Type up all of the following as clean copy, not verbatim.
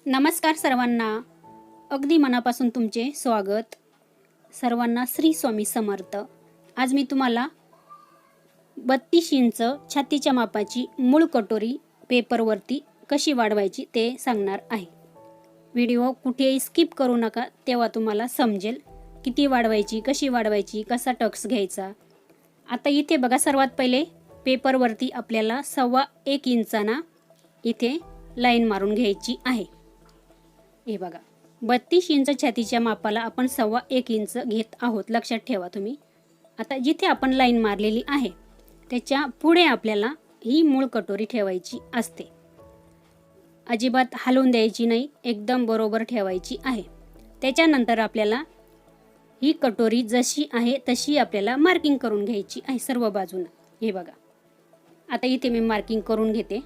नमस्कार सर्वांना, अगदी मनापासून तुमचे स्वागत. सर्वांना श्री स्वामी समर्थ. आज मी तुम्हाला 32 इंच छातीच्या मापाची मूळ कटोरी पेपरवरती कशी वाढवायची ते सांगणार आहे. व्हिडिओ कुठेही स्किप करू नका, तेव्हा तुम्हाला समजेल किती वाढवायची, कशी वाढवायची, कसा टक्स घ्यायचा. आता इथे बघा, सर्वात पहिले पेपरवरती आपल्याला 1.25 इंचाना इथे लाईन मारून घ्यायची आहे. हे बघा, 32 इंच छातीच्या मापाला आपण 1.25 इंच घेत आहोत, लक्षात ठेवा तुम्ही. आता जिथे आपण लाईन मारलेली आहे त्याच्या पुढे आपल्याला ही मूळ कटोरी ठेवायची असते. अजिबात हलवून द्यायची नाही, एकदम बरोबर ठेवायची आहे. त्याच्यानंतर आपल्याला ही कटोरी जशी आहे तशी आपल्याला मार्किंग करून घ्यायची आहे सर्व बाजूंना. हे बघा, आता इथे मी मार्किंग करून घेते.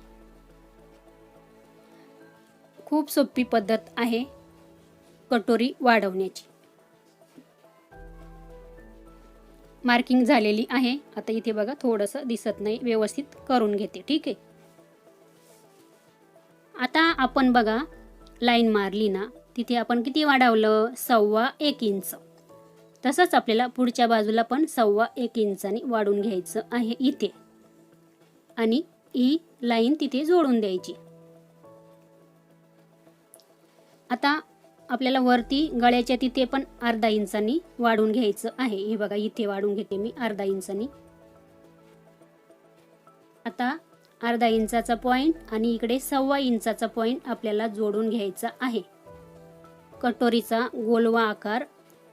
खूप सोपी पद्धत आहे कटोरी वाढवण्याची. मार्किंग झालेली आहे. आता इथे बघा, थोडंसं दिसत नाही, व्यवस्थित करून घेते. ठीक आहे. आता आपण बघा, लाईन मारली ना, तिथे आपण किती वाढवलं? 1.25 इंच. तसंच आपल्याला पुढच्या बाजूला पण 1.25 इंचानी वाढून घ्यायचं आहे इथे, आणि ही लाईन तिथे जोडून द्यायची. आता आपल्याला वरती गळ्याच्या तिथे पण अर्धा इंचानी वाढून घ्यायचं आहे. हे बघा, इथे वाढून घेते मी अर्धा इंचानी. आता अर्धा इंचाचा पॉइंट आणि इकडे 1.25 इंचाचा पॉइंट आपल्याला जोडून घ्यायचा आहे. कटोरीचा गोलवा आकार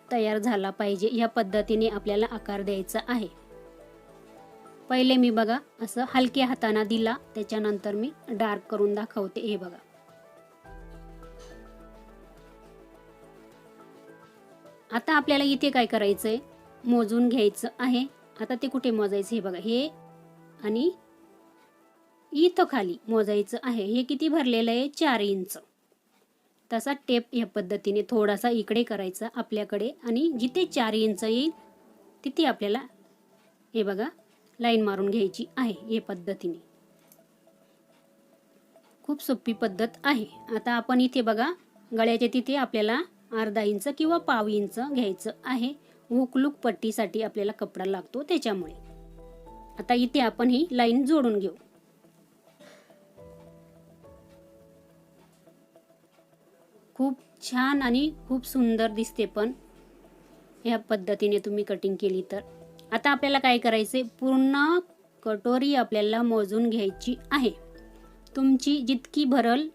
तयार झाला पाहिजे, या पद्धतीने आपल्याला आकार द्यायचा आहे. पहिले मी बघा असं हलक्या हाताने दिला, त्याच्यानंतर मी डार्क करून दाखवते. हे बघा, आता आपल्याला इथे काय करायचंय? मोजून घ्यायचं आहे. आता ते कुठे मोजायचं? हे बघा, हे आणि इथं खाली मोजायचं आहे. हे किती भरलेलं आहे? 4 इंच. तसा टेप या पद्धतीने थोडासा इकडे करायचा आपल्याकडे, आणि जिथे 4 इंच येईल तिथे आपल्याला हे बघा लाईन मारून घ्यायची आहे. या पद्धतीने खूप सोपी पद्धत आहे. आता आपण इथे बघा, गळ्याच्या तिथे आपल्याला अर्धा इंच किंवा 1.25 इंच घ्यायचं आहे. हुकलूक पट्टीसाठी आपल्याला कपडा लागतो, त्याच्यामुळे. आता इथे आपण ही लाईन जोडून घेऊ. खूप छान आणि खूप सुंदर दिसते पण या पद्धतीने तुम्ही कटिंग केली तर. आता आपल्याला काय करायचे? पूर्ण कटोरी आपल्याला मोजून घ्यायची आहे. तुमची जितकी भरल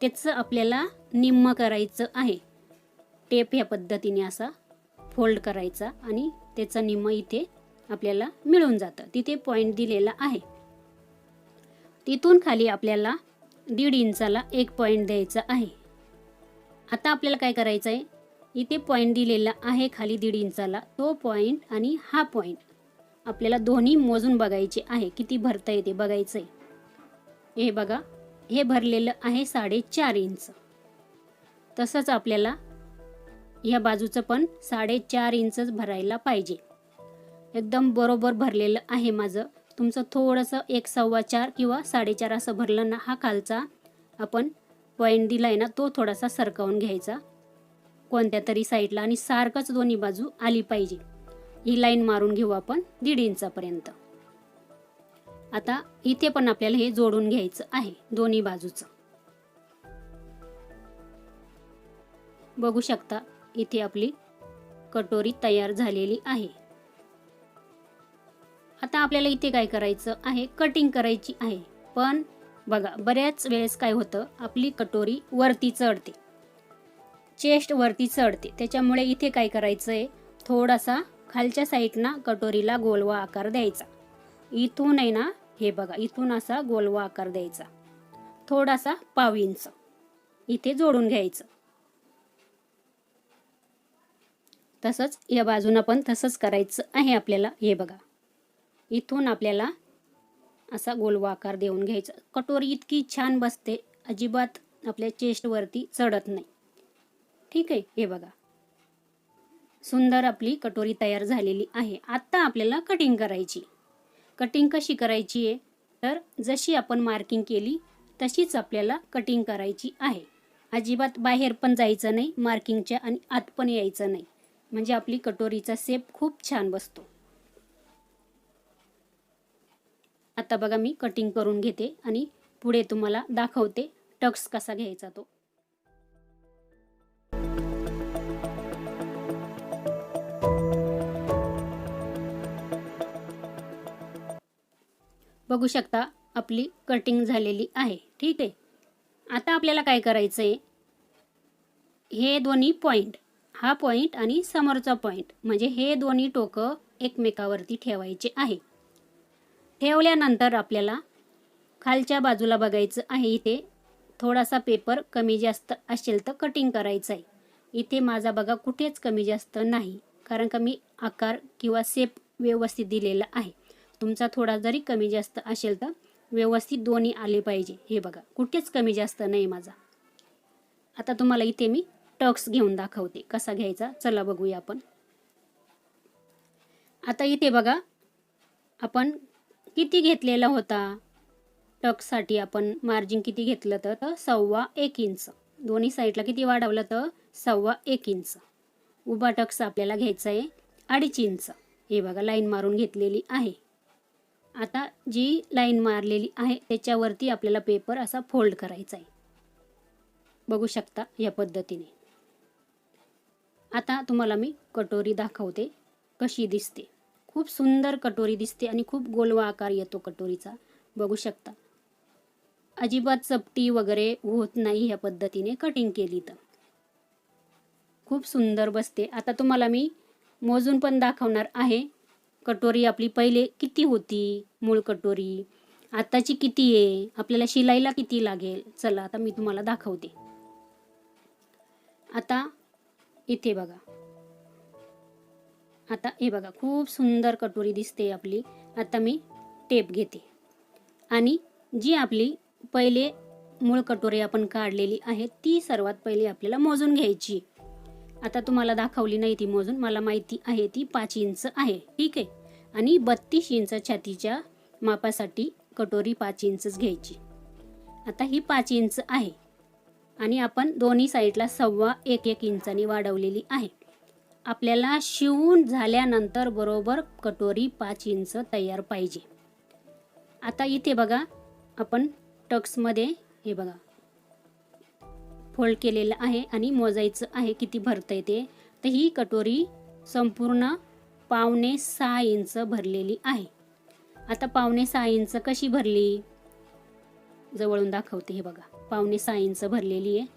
त्याचं आपल्याला निम्म करायचं आहे. टेप या पद्धतीने असा फोल्ड करायचा आणि त्याचा निम्म इथे आपल्याला मिळून जातं. तिथे पॉइंट दिलेला आहे. तिथून खाली आपल्याला 1.5 इंचाला एक पॉइंट द्यायचा आहे. आता आपल्याला काय करायचं आहे? इथे पॉइंट दिलेला आहे खाली 1.5 इंचाला, तो पॉइंट आणि हा पॉइंट आपल्याला दोन्ही मोजून बघायचे आहे. किती भरता येते बघायचंय. हे बघा, हे भरलेलं आहे 4.5 इंच. तसंच आपल्याला या बाजूचं पण 4.5 इंचच भरायला पाहिजे. एकदम बरोबर भरलेलं आहे माझं. तुमचं थोडंसं 1.25 किंवा 4.5 असं भरलं ना, हा खालचा आपण पॉइंट दिलाय ना, तो थोडासा सरकवून घ्यायचा कोणत्या तरी साईडला, आणि सारखंच दोन्ही बाजू आली पाहिजे. ही लाईन मारून घेऊ आपण 1.5 इंचापर्यंत. आता इथे पण आपल्याला हे जोडून घ्यायचं आहे दोन्ही बाजूचं. बघू शकता, इथे आपली कटोरी तयार झालेली आहे. आता आपल्याला इथे काय करायचं आहे? कटिंग करायची आहे. पण बघा, बऱ्याच वेळेस काय होतं, आपली कटोरी वरती चढते, चेस्ट वरती चढते. त्याच्यामुळे इथे काय करायचं आहे? थोडासा खालच्या साईडना कटोरीला गोलवा आकार द्यायचा. इथून आहे ना, हे बघा, इथून असा गोलवा आकार द्यायचा. थोडासा 1.25 इंच इथे जोडून घ्यायचं. तसंच या बाजूला पण तसंच करायचं आहे आपल्याला. हे बघा, इथून आपल्याला असा गोलवा आकार देऊन घ्यायचा. कटोरी इतकी छान बसते, अजिबात आपल्या चेस्टवरती चढत नाही. ठीक आहे. हे बघा, सुंदर आपली कटोरी तयार झालेली आहे. आता आपल्याला कटिंग करायची. कटिंग कशी करायची आहे? तर जशी आपण मार्किंग केली तशीच आपल्याला कटिंग करायची आहे. अजिबात बाहेर पण जायचं नाही मार्किंगच्या आणि आत पण यायचं नाही, म्हणजे आपली कटोरीचा शेप खूप छान बसतो. आता बघा मी कटिंग करून घेते आणि पुढे तुम्हाला दाखवते टक्स कसा घ्यायचा तो. बघू शकता आपली कटिंग झालेली आहे. ठीक आहे. आता आपल्याला काय करायचं आहे, हे दोन्ही पॉईंट, हा पॉईंट आणि समोरचा पॉईंट, म्हणजे हे दोन्ही टोकं एकमेकावरती ठेवायचे आहे. ठेवल्यानंतर आपल्याला खालच्या बाजूला बघायचं आहे, इथे थोडासा पेपर कमी जास्त असेल तर कटिंग करायचं आहे. इथे माझा बघा कुठेच कमी जास्त नाही, कारण का मी आकार किंवा शेप व्यवस्थित दिलेला आहे. तुमचा थोडा जरी कमी जास्त असेल तर व्यवस्थित दोन्ही आले पाहिजे. हे बघा कुठेच कमी जास्त नाही माझा. आता तुम्हाला इथे मी टक्स घेऊन दाखवते कसा घ्यायचा. चला बघूया आपण. आता इथे बघा आपण किती घेतलेला होता टक्ससाठी, आपण मार्जिन किती घेतलं तर 1.25 इंच. दोन्ही साईडला किती वाढवलं तर 1.25 इंच. उभा टक्स आपल्याला घ्यायचा आहे 2.5 इंच. हे बघा लाईन मारून घेतलेली आहे. आता जी लाईन मारलेली आहे त्याच्यावरती आपल्याला पेपर असा फोल्ड करायचा आहे. बघू शकता या पद्धतीने. आता तुम्हाला मी कटोरी दाखवते कशी दिसते. खूप सुंदर कटोरी दिसते आणि खूप गोलवा आकार येतो कटोरीचा. बघू शकता अजिबात चपटी वगैरे होत नाही ह्या पद्धतीने कटिंग केली तर. खूप सुंदर बसते. आता तुम्हाला मी मोजून पण दाखवणार आहे. कटोरी आपली पहिले किती होती मूळ कटोरी, आताची किती आहे, आपल्याला शिलाईला किती लागेल. चला आता मी तुम्हाला दाखवते. आता इथे बघा, आता हे बघा खूप सुंदर कटोरी दिसते आपली. आता मी टेप घेते आणि जी आपली पहिले मूळ कटोरी आपण काढलेली आहे ती सर्वात पहिले आपल्याला मोजून घ्यायची. आता तुम्हाला दाखवली नाही ती मोजून, मला माहिती आहे ती 5 इंच आहे. ठीक आहे. आणि 32 इंच छातीच्या मापासाठी कटोरी 5 इंचच घ्यायची. आता ही 5 इंच आहे आणि आपण दोन्ही साईडला 1.25 इंचांनी वाढवलेली आहे. आपल्याला शिवून झाल्यानंतर बरोबर कटोरी 5 इंच तयार पाहिजे. आता इथे बघा आपण टक्समध्ये हे बघा फोल्ड केलेलं आहे आणि मोजायचं आहे किती भरतंय ते. तर ही कटोरी संपूर्ण 5.25 इंच भरलेली आहे. आता 5.25 इंच कशी भरली जवळून दाखवते. हे बघा 5.25 इंच भरलेली आहे.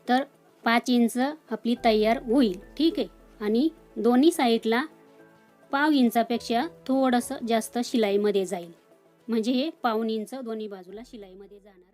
तर 5 इंच आपली तयार होईल. ठीक आहे. आणि दोन्ही साईडला 0.5 इंचापेक्षा थोडंसं जास्त शिलाईमध्ये जाईल, म्हणजे हे 0.5 इंच दोन्ही बाजूला शिलाईमध्ये जाणार.